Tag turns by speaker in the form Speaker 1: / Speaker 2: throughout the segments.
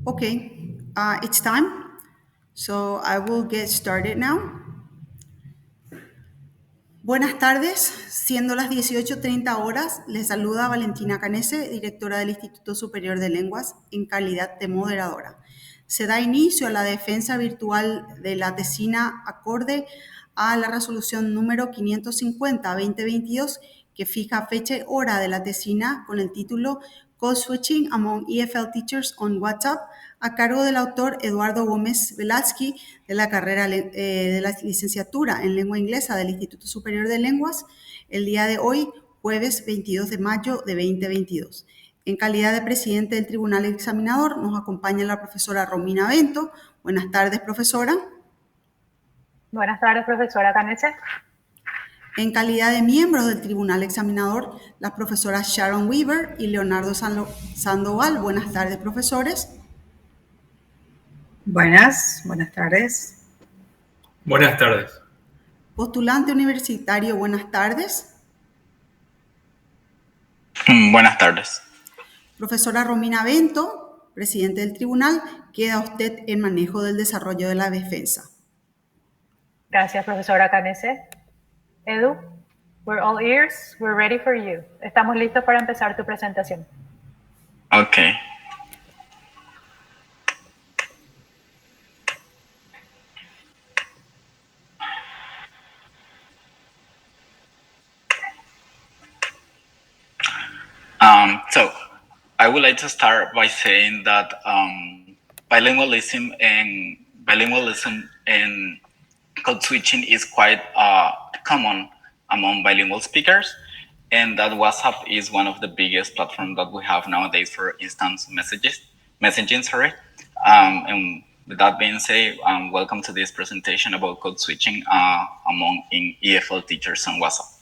Speaker 1: Okay, it's time. So I will get started now. Buenas tardes, siendo las 18:30 horas, les saluda Valentina Canese, directora del Instituto Superior de Lenguas, en calidad de moderadora. Se da inicio a la defensa virtual de la tesina acorde a la resolución número 550-2022, que fija fecha y hora de la tesina con el título Code Switching Among EFL Teachers on WhatsApp, a cargo del autor Eduardo Gómez Velastiqui, de la carrera de la licenciatura en lengua inglesa del Instituto Superior de Lenguas, el día de hoy, jueves 22 de mayo de 2022. En calidad de presidente del Tribunal Examinador nos acompaña la profesora Romina Bento. Buenas tardes, profesora.
Speaker 2: Buenas tardes, profesora Canese.
Speaker 1: En calidad de miembros del Tribunal Examinador, las profesoras Sharon Weaver y Leonardo Sandoval. Buenas tardes, profesores.
Speaker 3: Buenas tardes.
Speaker 4: Buenas tardes.
Speaker 1: Postulante universitario, buenas tardes.
Speaker 5: Buenas tardes.
Speaker 1: Profesora Romina Bento, presidente del tribunal, queda usted en manejo del desarrollo de la defensa.
Speaker 2: Gracias, profesora Canese. Edu, we're all ears. We're ready for you. Estamos listos para empezar tu presentación.
Speaker 5: Okay. So I would like to start by saying that bilingualism and code switching is quite common among bilingual speakers, and that WhatsApp is one of the biggest platforms that we have nowadays for instant messaging. And with that being said, welcome to this presentation about code switching among EFL teachers on WhatsApp.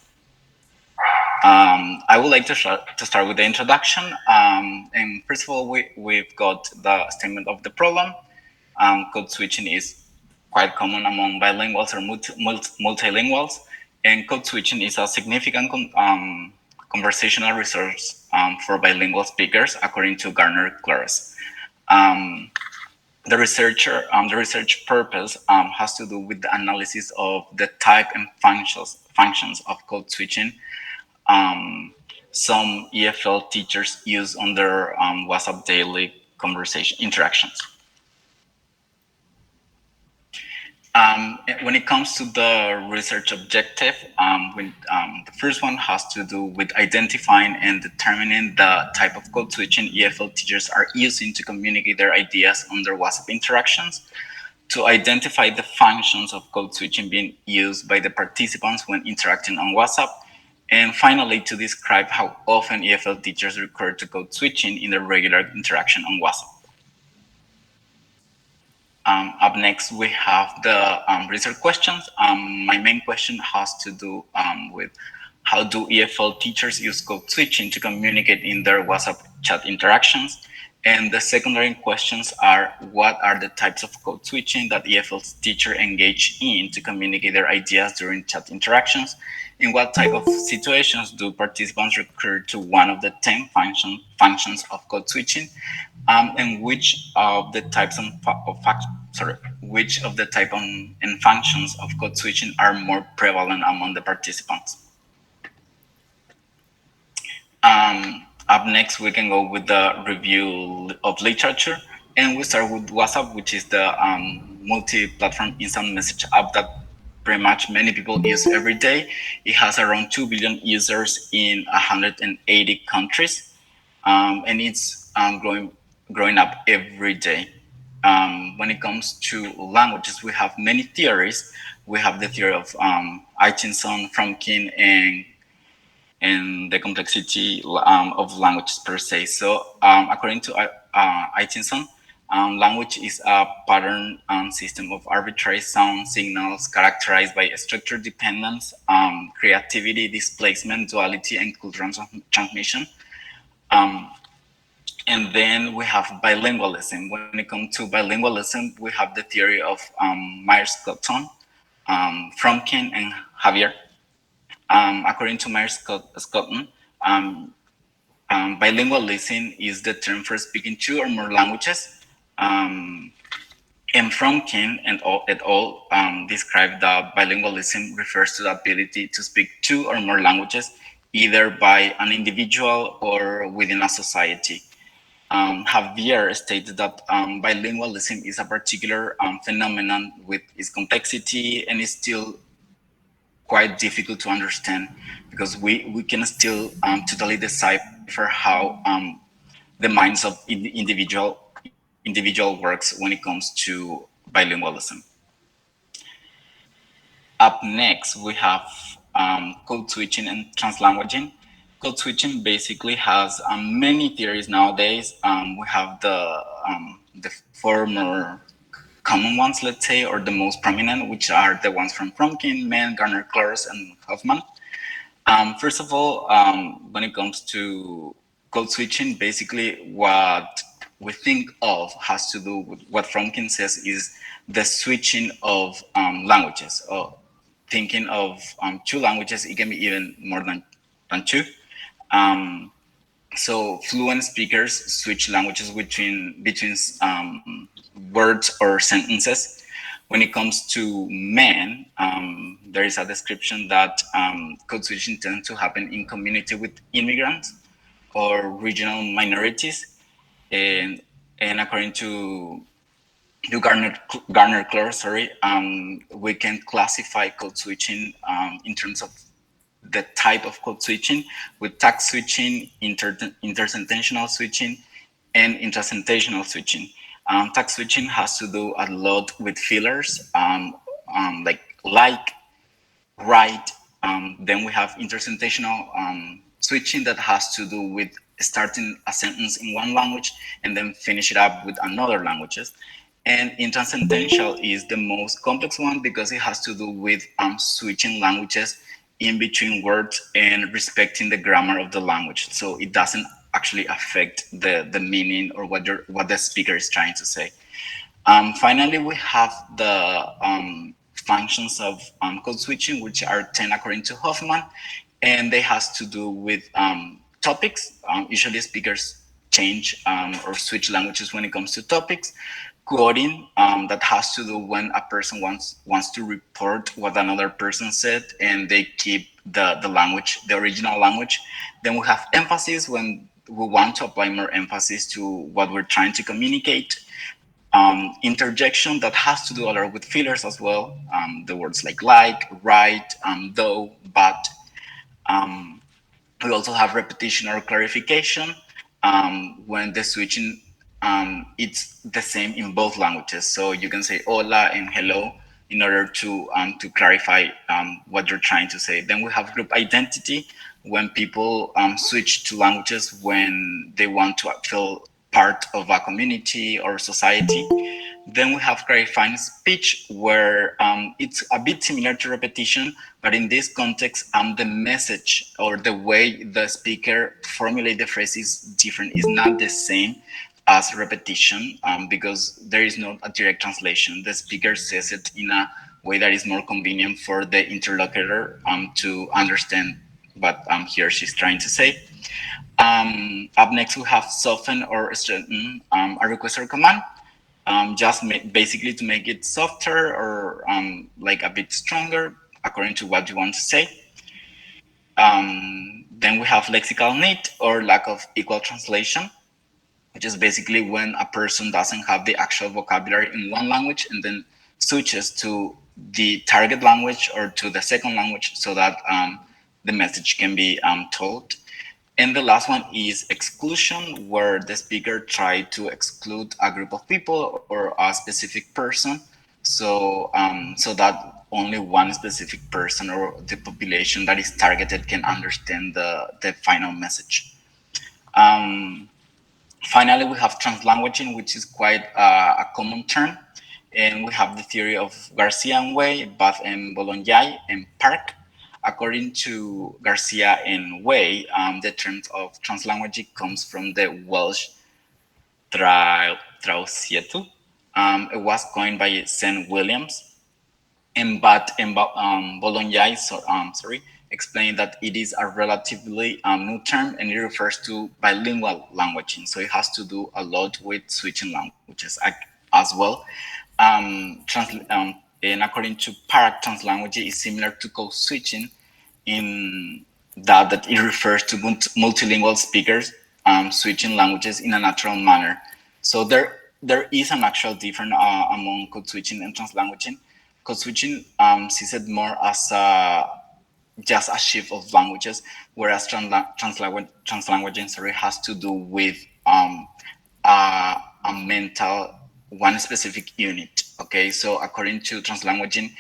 Speaker 5: I would like to start with the introduction. And first of all, we've got the statement of the problem. Code switching is quite common among bilinguals or multilinguals, and code switching is a significant conversational resource for bilingual speakers, according to Gardner-Clarus. The research purpose has to do with the analysis of the type and functions of code switching some EFL teachers use on their WhatsApp daily conversation interactions. When it comes to the research objective, the first one has to do with identifying and determining the type of code switching EFL teachers are using to communicate their ideas on their WhatsApp interactions, to identify the functions of code switching being used by the participants when interacting on WhatsApp, and finally, to describe how often EFL teachers recur to code switching in their regular interaction on WhatsApp. Up next, we have the research questions. My main question has to do with how do EFL teachers use code switching to communicate in their WhatsApp chat interactions? And the secondary questions are, what are the types of code switching that EFL teachers engage in to communicate their ideas during chat interactions? In what type of situations do participants recur to one of the 10 functions of code switching? And which of the types and functions of code switching are more prevalent among the participants? Up next, we can go with the review of literature, and we start with WhatsApp, which is the multi-platform instant message app that pretty much many people use every day. It has around 2 billion users in 180 countries, and it's growing up every day. When it comes to languages, we have many theories. We have the theory of Hutchinson, Fromkin, and the complexity of languages per se. So according to Hutchinson, language is a pattern system of arbitrary sound signals characterized by structure dependence, creativity, displacement, duality, and cultural transmission. And then we have bilingualism. When it comes to bilingualism, we have the theory of Myers-Scotton, Fromkin, and Javier. According to Myers-Scotton, bilingualism is the term for speaking two or more languages And Fromkin and et al. Describe that bilingualism refers to the ability to speak two or more languages, either by an individual or within a society. Javier stated that bilingualism is a particular phenomenon with its complexity and is still quite difficult to understand because we can still totally decipher how the minds of individual works when it comes to bilingualism. Up next, we have code switching and translanguaging. Code switching basically has many theories nowadays. We have the four more common ones, let's say, or the most prominent, which are the ones from Fromkin, Mann, Garner, Klars, and Hoffman. First of all, when it comes to code switching, basically what we think of has to do with what Fromkin says is the switching of languages. Thinking of two languages, it can be even more than two. So fluent speakers switch languages between words or sentences. When it comes to men, there is a description that code switching tends to happen in community with immigrants or regional minorities, and according to Garner Clore, sorry, we can classify code switching in terms of the type of code switching with tag switching, intersentational switching, and intrasentational switching. Tag switching has to do a lot with fillers, like, right. Then we have intersentational switching that has to do with starting a sentence in one language and then finish it up with another languages. And intrasentential is the most complex one because it has to do with switching languages in between words and respecting the grammar of the language. So it doesn't actually affect the meaning or what the speaker is trying to say. Finally, we have the functions of code switching, which are 10 according to Hoffman, and they has to do with topics. Usually speakers change or switch languages when it comes to topics. Quoting, that has to do when a person wants to report what another person said and they keep the language, the original language. Then we have emphasis when we want to apply more emphasis to what we're trying to communicate. Interjection that has to do a lot with fillers as well. The words like, right, though, but. We also have repetition or clarification when the switching it's the same in both languages. So you can say hola and hello in order to clarify what you're trying to say. Then we have group identity when people switch to languages when they want to feel part of a community or society. Then we have clarifying speech, where it's a bit similar to repetition, but in this context, the message or the way the speaker formulate the phrase is different, is not the same as repetition, because there is not a direct translation. The speaker says it in a way that is more convenient for the interlocutor to understand what he or she's trying to say. Up next, we have soften or strengthen a request or command. Basically to make it softer or like a bit stronger according to what you want to say. Then we have lexical need or lack of equal translation, which is basically when a person doesn't have the actual vocabulary in one language and then switches to the target language or to the second language so that the message can be told. And the last one is exclusion, where the speaker tried to exclude a group of people or a specific person, so that only one specific person or the population that is targeted can understand the final message. Finally, we have translanguaging, which is quite a common term. And we have the theory of Garcia and Way, Bath and Bologna and Park. According to Garcia and Way, the term of translanguaging comes from the Welsh Trausietu. It was coined by St. Williams. And Bologna, sorry, explained that it is a relatively new term, and it refers to bilingual languaging. So it has to do a lot with switching languages as well. And according to Park, translanguage is similar to code switching in that it refers to multilingual speakers switching languages in a natural manner. So there is an actual difference among code switching and translanguaging. Code switching sees it more as just a shift of languages, whereas translanguaging has to do with a mental one specific unit. Okay, so according to translanguaging,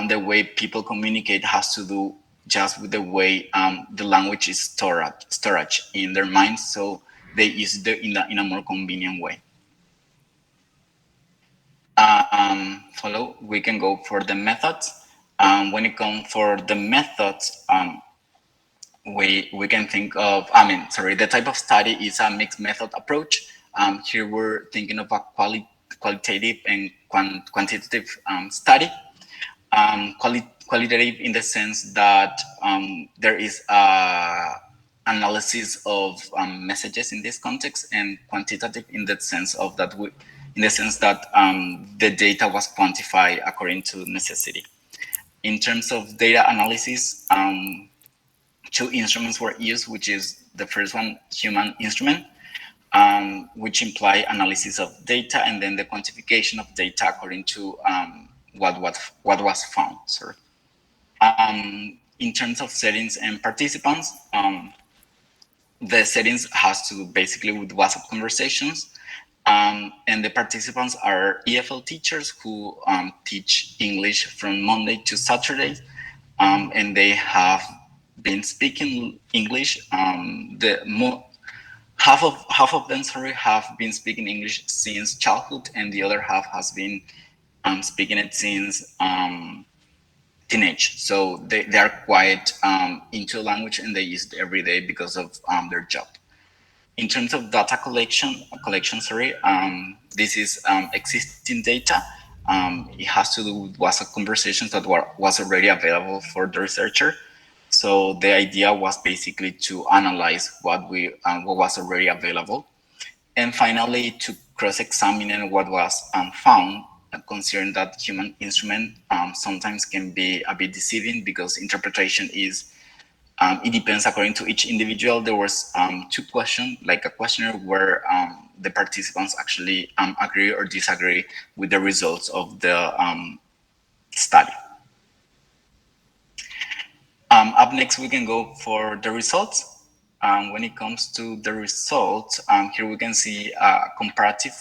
Speaker 5: the way people communicate has to do just with the way the language is storage in their minds, so they use it in a more convenient way. Follow, we can go for the methods. When it comes for the methods, we can think of, the type of study is a mixed method approach. Here we're thinking of a qualitative and quantitative study. Qualitative in the sense that there is analysis of messages in this context, and quantitative in the sense of that the data was quantified according to necessity. In terms of data analysis, two instruments were used, which is the first one, human instrument, which imply analysis of data, and then the quantification of data according to what was found. Sorry. In terms of settings and participants, the settings has to do basically with WhatsApp conversations, and the participants are EFL teachers who teach English from Monday to Saturday, and they have been speaking English. Half of them have been speaking English since childhood, and the other half has been speaking it since teenage. So they are quite into language, and they use it every day because of their job. In terms of data collection, this is existing data. It has to do with WhatsApp conversations that was already available for the researcher. So the idea was basically to analyze what was already available, and finally to cross-examine what was found, considering that human instrument sometimes can be a bit deceiving because interpretation is it depends according to each individual. There was two questions, like a questionnaire where the participants actually agree or disagree with the results of the study. Up next, we can go for the results. When it comes to the results, here we can see a comparative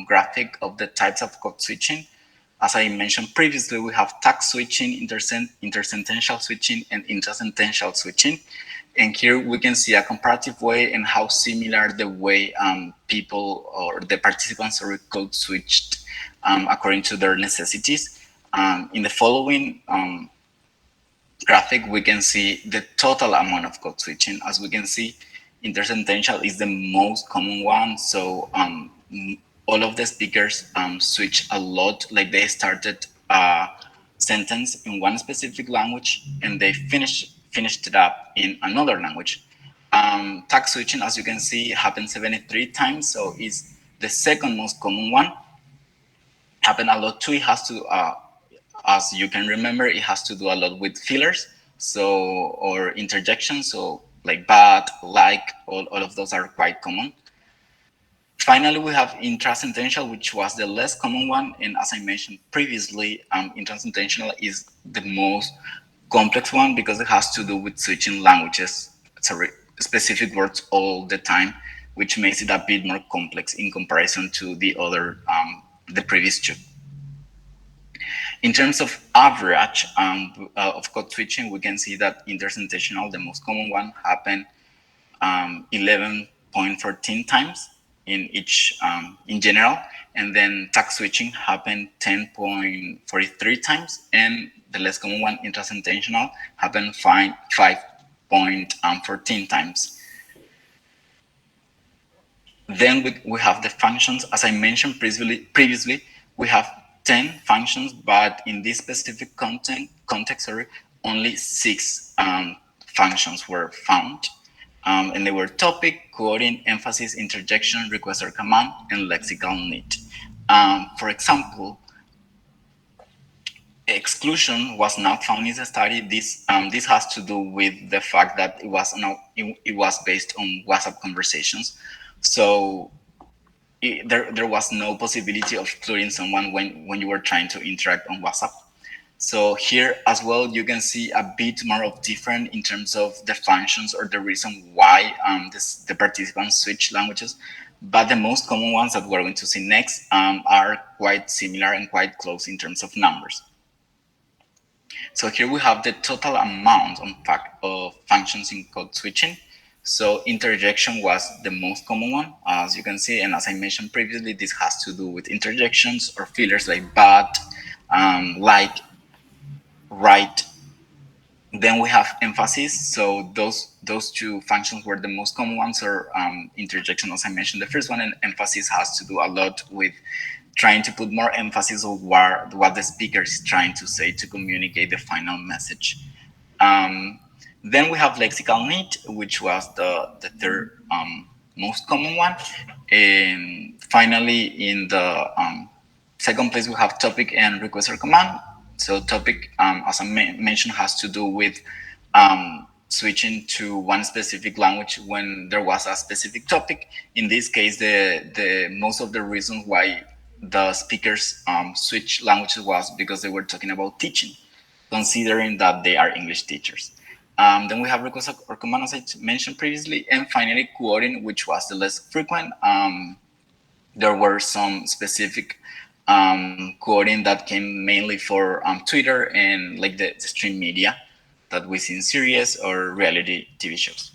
Speaker 5: graphic of the types of code switching. As I mentioned previously, we have tag switching, intersentential switching, and intrasentential switching. And here we can see a comparative way and how similar the way people or the participants are code switched according to their necessities. In the following graphic, we can see the total amount of code switching. As we can see, intersentential is the most common one. So all of the speakers switch a lot, like they started a sentence in one specific language and they finished it up in another language. Tag switching, as you can see, happens 73 times, so it's the second most common one. Happen a lot too. It has to, as you can remember, it has to do a lot with fillers, or interjections, so like but, like, all of those are quite common. Finally, we have intrasentential, which was the less common one, and as I mentioned previously, intrasentential is the most complex one because it has to do with switching languages, specific words all the time, which makes it a bit more complex in comparison to the other, the previous two. In terms of average of code switching, we can see that intersentential, the most common one, happened 11.14 times in each, in general, and then tag switching happened 10.43 times, and the less common one, intrasentential, happened 5.14 times. Then we have the functions. As I mentioned previously, we have 10 functions, but in this specific context, only 6 functions were found. And they were topic, quoting, emphasis, interjection, request or command, and lexical need. For example, exclusion was not found in the study. This has to do with the fact that it was based on WhatsApp conversations. So there was no possibility of excluding someone when you were trying to interact on WhatsApp. So here as well, you can see a bit more of different in terms of the functions or the reason why the participants switch languages. But the most common ones that we're going to see next are quite similar and quite close in terms of numbers. So here we have the total amount, in fact, of functions in code switching. So interjection was the most common one, as you can see. And as I mentioned previously, this has to do with interjections or fillers like but, like, right. Then we have emphasis. So those two functions were the most common ones, or interjection, as I mentioned. The first one, and emphasis has to do a lot with trying to put more emphasis on what the speaker is trying to say to communicate the final message. Then we have lexical need, which was the third most common one. And finally, in the second place, we have topic and request or command. So topic, as I mentioned, has to do with switching to one specific language when there was a specific topic. In this case, the most of the reasons why the speakers switch languages was because they were talking about teaching, considering that they are English teachers. Then we have request or command, as I mentioned previously, and finally quoting, which was the less frequent. There were some specific quoting that came mainly for Twitter and like the stream media that we see in series or reality TV shows.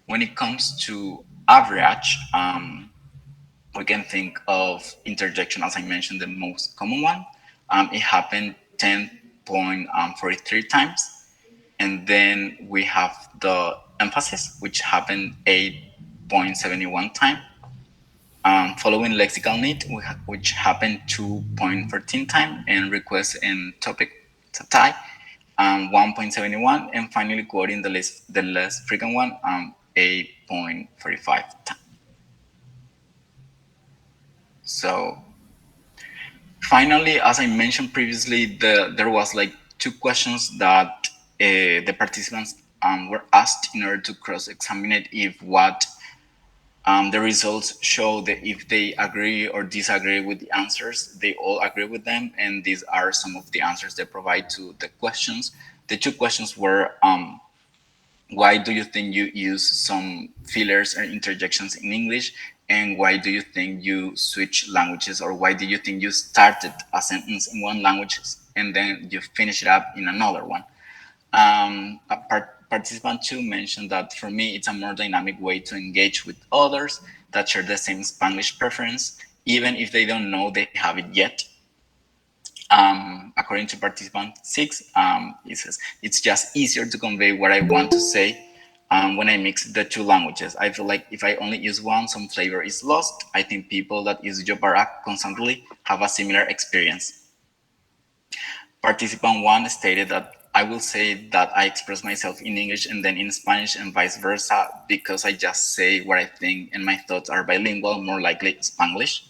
Speaker 5: When it comes to average, we can think of interjection, as I mentioned, the most common one. It happened 10.43 times. And then we have the emphasis, which happened 8.71 times. Following lexical need, which happened 2.14 times, and request and topic to tie 1.71, and finally quoting the less frequent one 8.45 times. So finally, as I mentioned previously, there was like two questions that the participants were asked in order to cross-examine it if what the results show that if they agree or disagree with the answers, they all agree with them. And these are some of the answers they provide to the questions. The two questions were, why do you think you use some fillers or interjections in English? And why do you think you switch languages? Or why do you think you started a sentence in one language and then you finish it up in another one? Participant 2 mentioned that for me, it's a more dynamic way to engage with others that share the same Spanish preference, even if they don't know they have it yet. According to participant 6, it says, it's just easier to convey what I want to say when I mix the two languages. I feel like if I only use one, some flavor is lost. I think people that use Yopara constantly have a similar experience. Participant 1 stated that I will say that I express myself in English and then in Spanish and vice versa because I just say what I think and my thoughts are bilingual, more likely Spanglish.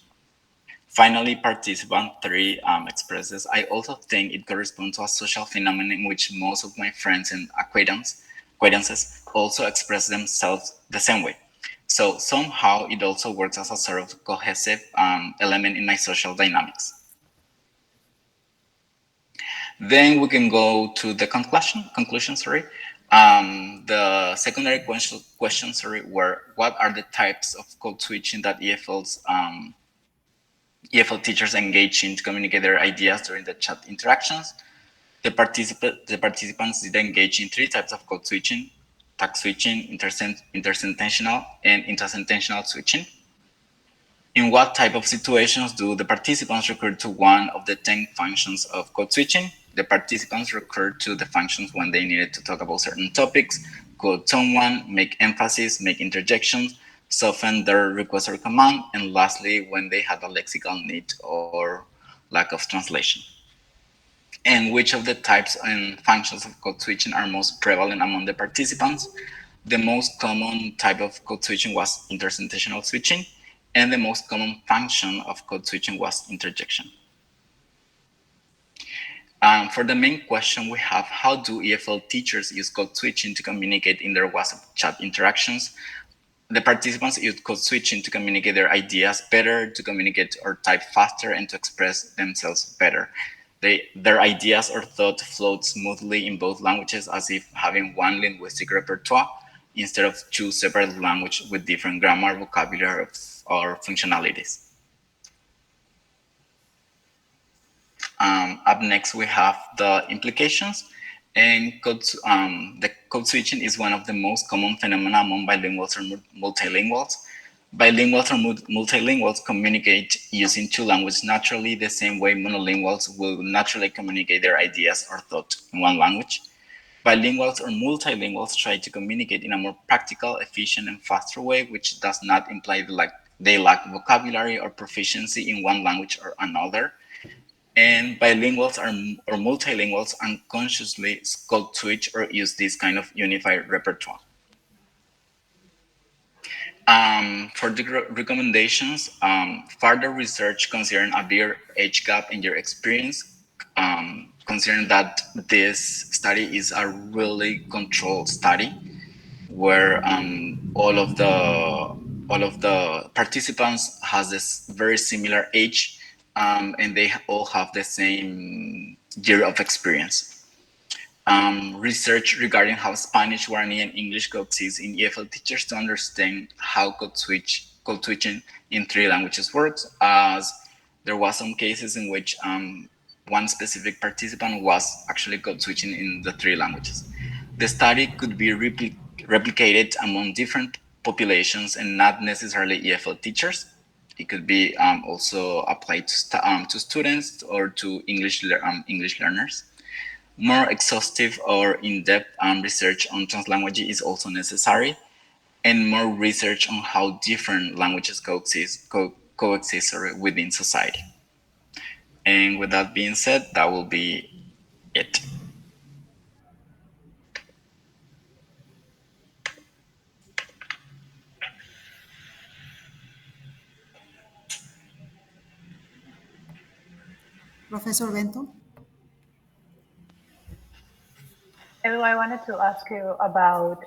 Speaker 5: Finally, participant 3 expresses, I also think it corresponds to a social phenomenon in which most of my friends and acquaintances also express themselves the same way. So somehow it also works as a sort of cohesive element in my social dynamics. Then we can go to the conclusion. The secondary questions were, what are the types of code switching that EFL teachers engage in to communicate their ideas during the chat interactions? The participants did engage in 3 types of code switching: tag switching, intersententional, and intrasententional switching. In what type of situations do the participants recur to one of the 10 functions of code switching? The participants recurred to the functions when they needed to talk about certain topics, quote someone, make emphasis, make interjections, soften their request or command, and lastly, when they had a lexical need or lack of translation. and which of the types and functions of code switching are most prevalent among the participants. The most common type of code switching was intersentational switching, and the most common function of code switching was interjection. For the main question we have, how do EFL teachers use code switching to communicate in their WhatsApp chat interactions? The participants use code switching to communicate their ideas better, to communicate or type faster, and to express themselves better. Their ideas or thought flowed smoothly in both languages, as if having one linguistic repertoire instead of two separate languages with different grammar, vocabulary, or functionalities. Up next, we have the implications. And the code switching is one of the most common phenomena among bilinguals or multilinguals. Bilinguals or multilinguals communicate using two languages naturally, the same way monolinguals will naturally communicate their ideas or thought in one language. Bilinguals or multilinguals try to communicate in a more practical, efficient, and faster way, which does not imply they lack vocabulary or proficiency in one language or another. And bilinguals or multilinguals unconsciously code switch or use this kind of unified repertoire. For the recommendations, further research considering a bigger age gap in your experience, considering that this study is a really controlled study where all of the participants has this very similar age, and they all have the same year of experience. Research regarding how Spanish, Guarani, and English coexist in EFL teachers to understand how code switching in three languages works, as there was some cases in which one specific participant was actually code switching in the three languages. The study could be replicated among different populations and not necessarily EFL teachers. It could be also applied to students or to English learners. More exhaustive or in-depth research on translanguage is also necessary, and more research on how different languages coexist within society. And with that being said, that will be it.
Speaker 1: Professor Bento.
Speaker 2: Edu, I wanted to ask you about,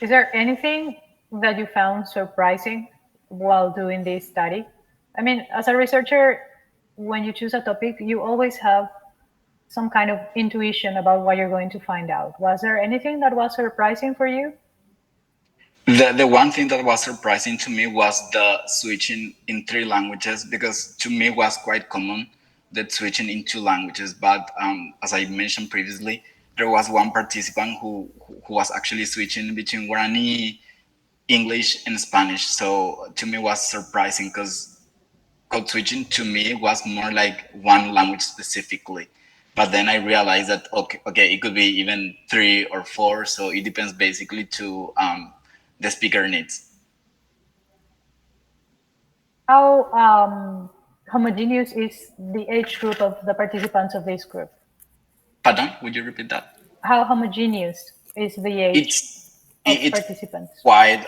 Speaker 2: is there anything that you found surprising while doing this study? I mean, as a researcher, when you choose a topic, you always have some kind of intuition about what you're going to find out. Was there anything that was surprising for you?
Speaker 5: The one thing that was surprising to me was the switching in three languages, because to me it was quite common that switching in two languages. But as I mentioned previously, there was one participant who was actually switching between Guarani, English, and Spanish. So to me it was surprising, because code switching to me was more like one language specifically. But then I realized that okay, it could be even three or four. So it depends basically to the speaker needs.
Speaker 2: How homogeneous is the age group of the participants of this group?
Speaker 5: Pardon, would you repeat that?
Speaker 2: How homogeneous is the age of participants?
Speaker 5: Quite.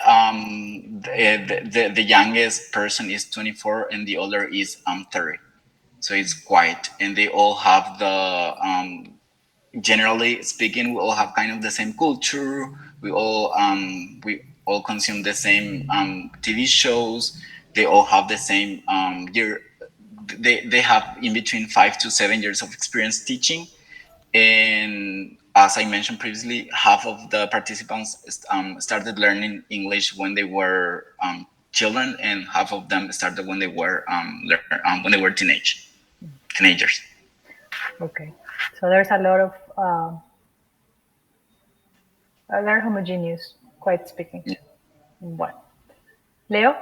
Speaker 5: The youngest person is 24 and the older is 30. So it's quite, and they all have the generally speaking, we all have kind of the same culture. We all consume the same TV shows. They all have the same year. They have in between 5 to 7 years of experience teaching. And as I mentioned previously, half of the participants started learning English when they were children, and half of them started when they were teenagers.
Speaker 2: Okay, so there's a lot of they're homogeneous, quite speaking.
Speaker 5: Yeah.
Speaker 2: What, Leo?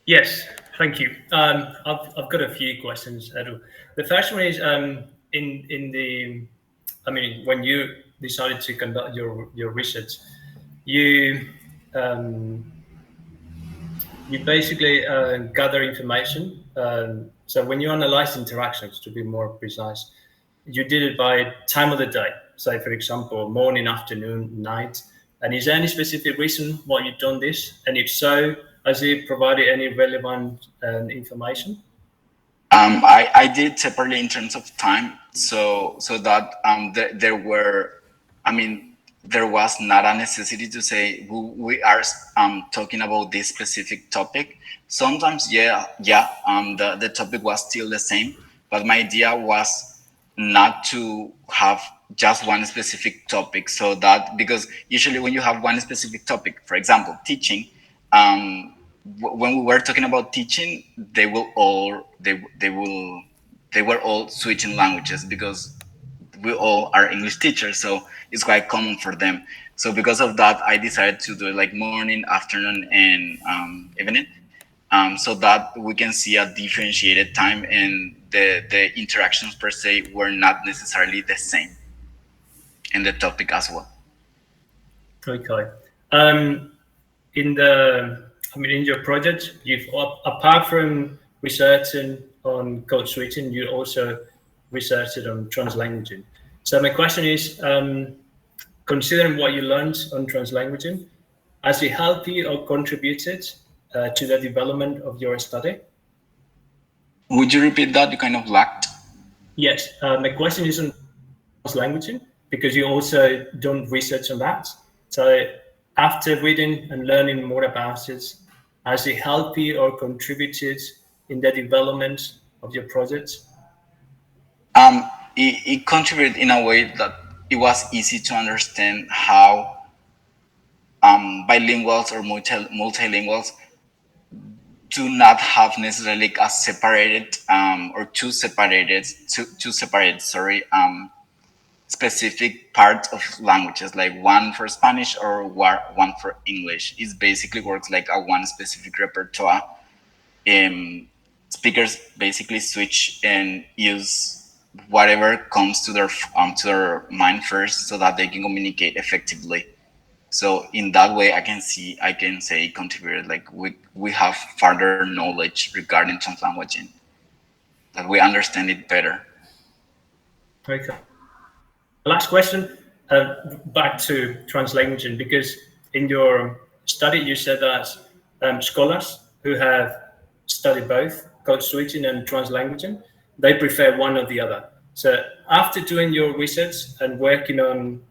Speaker 4: Yes, thank you. I've got a few questions, Edu. The first one is when you decided to conduct your research, you you basically gather information. So when you analyze interactions, to be more precise, you did it by time of the day. Say, for example, morning, afternoon, night. And is there any specific reason why you've done this? And if so, has it provided any relevant information?
Speaker 5: I did separately in terms of time, so that there were, I mean, there was not a necessity to say we are talking about this specific topic. Sometimes, the topic was still the same, but my idea was not to have just one specific topic, so that because usually when you have one specific topic, for example, teaching, when we were talking about teaching, they were all switching languages because we all are English teachers, so it's quite common for them. So because of that, I decided to do it like morning, afternoon, and evening, so that we can see a differentiated time, and the interactions per se were not necessarily the same, and the topic as well.
Speaker 4: Okay. In your project, you've apart from researching on code switching, you also researched on translanguaging. So my question is, considering what you learned on translanguaging, has it helped you or contributed to the development of your study?
Speaker 5: Would you repeat that? You kind of lagged.
Speaker 4: Yes. My question is on translanguaging because you also done research on that. So after reading and learning more about it, has it helped you or contributed in the development of your project?
Speaker 5: It contributed in a way that it was easy to understand how bilinguals or multilinguals do not have necessarily like a separated or two separated specific parts of languages, like one for Spanish or one for English. It basically works like a one specific repertoire. Speakers basically switch and use whatever comes to their mind first, so that they can communicate effectively. So in that way, I can say it contributed. Like we have further knowledge regarding translanguaging, that we understand it better.
Speaker 4: Okay. Last question, back to translanguaging, because in your study you said that scholars who have studied both code switching and translanguaging, they prefer one or the other. So after doing your research and working on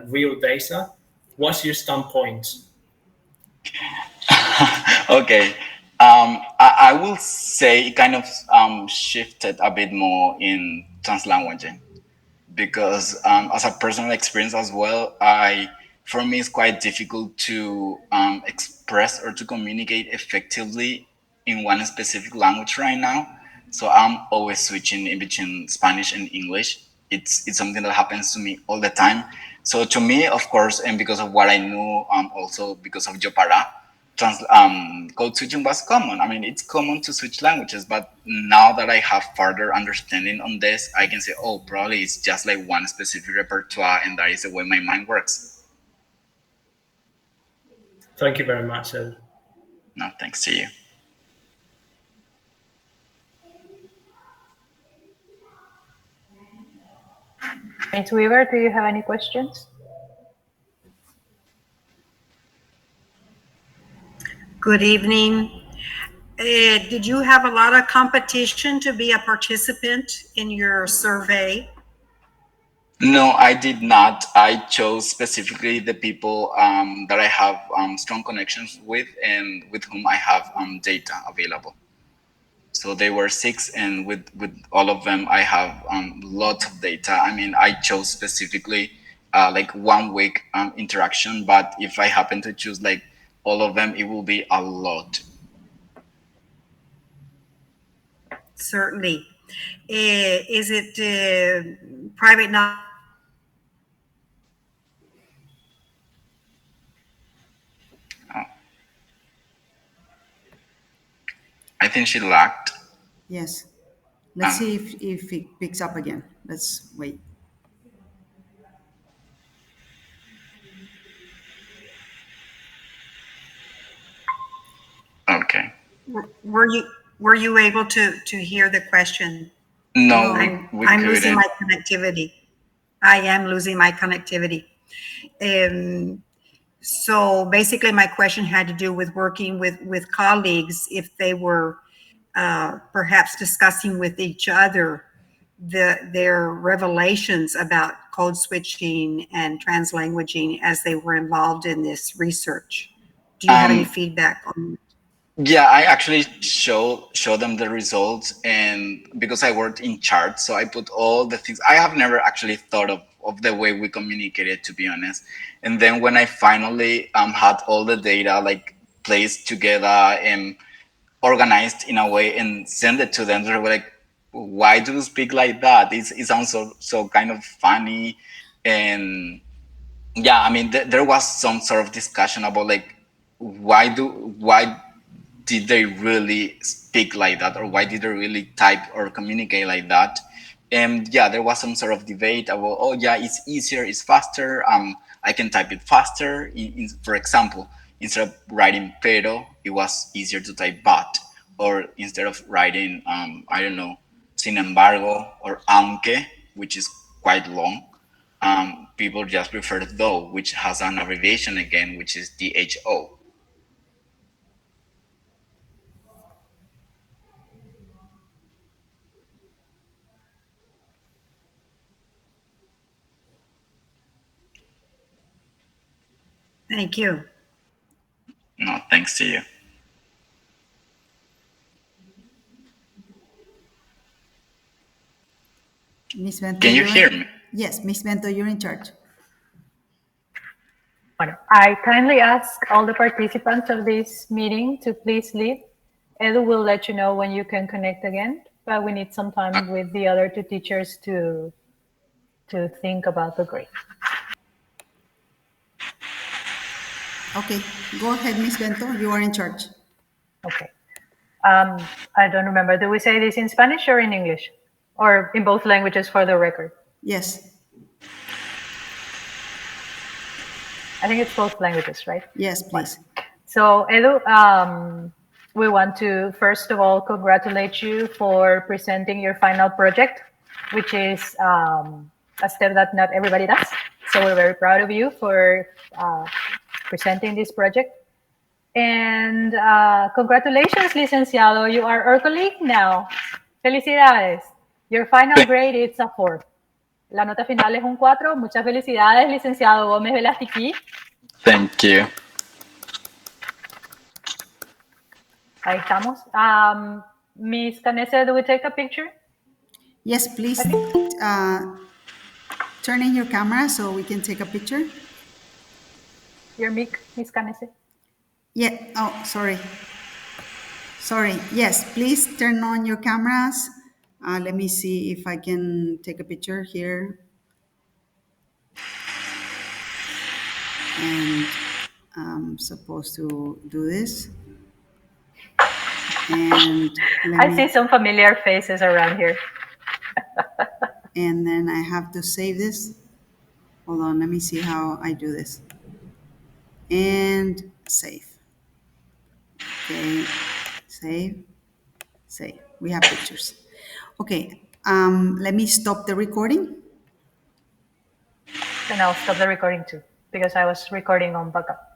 Speaker 4: real data, what's your standpoint?
Speaker 5: Okay. I will say it kind of shifted a bit more in translanguaging, because as a personal experience as well, for me it's quite difficult to express or to communicate effectively in one specific language right now. So I'm always switching in between Spanish and English. It's something that happens to me all the time. So to me, of course, and because of what I knew, also because of Jopara, code switching was common. I mean, it's common to switch languages, but now that I have further understanding on this, I can say, oh, probably it's just like one specific repertoire, and that is the way my mind works.
Speaker 4: Thank you very much, Ed.
Speaker 5: No, thanks to you.
Speaker 2: Ms. Weaver, do you have any questions?
Speaker 3: Good evening. Did you have a lot of competition to be a participant in your survey?
Speaker 5: No, I did not. I chose specifically the people that I have strong connections with, and with whom I have data available. So they were 6, and with all of them, I have lots of data. I mean, I chose specifically like 1 week interaction, but if I happen to choose like all of them, it will be a lot.
Speaker 3: Certainly. Is it private knowledge?
Speaker 5: I think she lacked.
Speaker 1: Yes. Let's see if it picks up again. Let's wait.
Speaker 5: Okay.
Speaker 3: Were you able to hear the question?
Speaker 5: No,
Speaker 1: No.
Speaker 5: we
Speaker 3: I'm losing
Speaker 5: couldn't.
Speaker 3: my connectivity. I am losing my connectivity. So basically, my question had to do with working with colleagues if they were perhaps discussing with each other their revelations about code switching and translanguaging as they were involved in this research. Do you have any feedback on?
Speaker 5: Yeah, I actually show them the results, and because I worked in charts, so I put all the things. I have never actually thought of the way we communicated, to be honest. And then when I finally had all the data like placed together and organized in a way and send it to them, they were like, "Why do you speak like that? It sounds so kind of funny." And yeah, I mean, there was some sort of discussion about like why did they really speak like that, or why did they really type or communicate like that. And yeah, there was some sort of debate about, oh yeah, it's easier, it's faster, I can type it faster. For example, instead of writing pero, it was easier to type but, or instead of writing I don't know, sin embargo or aunque, which is quite long, people just prefer though, which has an abbreviation again, which is DHO.
Speaker 3: Thank you.
Speaker 5: No, thanks to you.
Speaker 1: Miss Bento,
Speaker 5: Can you hear me?
Speaker 1: Yes, Miss Bento, you're in charge.
Speaker 2: I kindly ask all the participants of this meeting to please leave. Edu will let you know when you can connect again, but we need some time with the other two teachers to think about the grade.
Speaker 1: Okay, go ahead, Miss Bento, you are in charge.
Speaker 2: Okay. I don't remember. Do we say this in Spanish or in English? Or in both languages for the record?
Speaker 1: Yes.
Speaker 2: I think it's both languages, right?
Speaker 1: Yes, please.
Speaker 2: So, Edu, we want to first of all congratulate you for presenting your final project, which is a step that not everybody does. So we're very proud of you for presenting this project. And congratulations, Licenciado. You are our colleague now. Felicidades. Your final grade is a 4. La nota final es un 4. Muchas felicidades, Licenciado Gómez Velastiqui.
Speaker 5: Thank you.
Speaker 2: Ahí estamos. Miss Canese, do we take a picture?
Speaker 1: Yes, please. Turn in your camera so we can take a picture.
Speaker 2: Your mic, Miss Canese.
Speaker 1: Yeah. Oh, sorry. Sorry. Yes, please turn on your cameras. Let me see if I can take a picture here. And I'm supposed to do this. And
Speaker 2: I see some familiar faces around here.
Speaker 1: And then I have to save this. Hold on, let me see how I do this. And save. Okay, save. We have pictures. Okay, let me stop the recording.
Speaker 2: And I'll stop the recording too, because I was recording on backup.